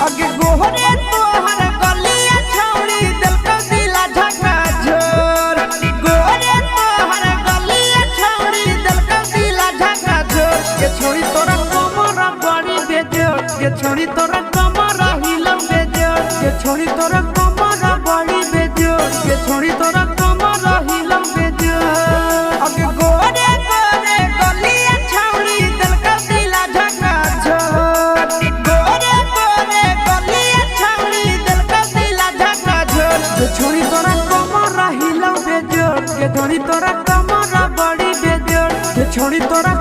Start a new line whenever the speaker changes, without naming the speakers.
आगे गोहरे तोहर गलिया छौड़ी दिल का दिला झका झोर गोहरे तोहर गलिया छौड़ी दिल का दिला झका झोर ये छोड़ी तोरा कमरा बड़ी बेजोर ये छोड़ी तोरा कमरा हिलम बेजोर ये छोड़ी तोरा कमरा बड़ी बेजोर ये छोड़ी तोरा कमरा हिलम बेजोर आगे गोहरे गोहरे गलिया छौड़ी दिल का दिला झका झोर गोहरे गोहरे गलिया छौड़ी दिल का दिला झका झोर ये छोड़ी तोरा कमरा हिलम बेजोर ये छोड़ी तोरा कमरा बड़ी बेजोर ये छोड़ी तोरा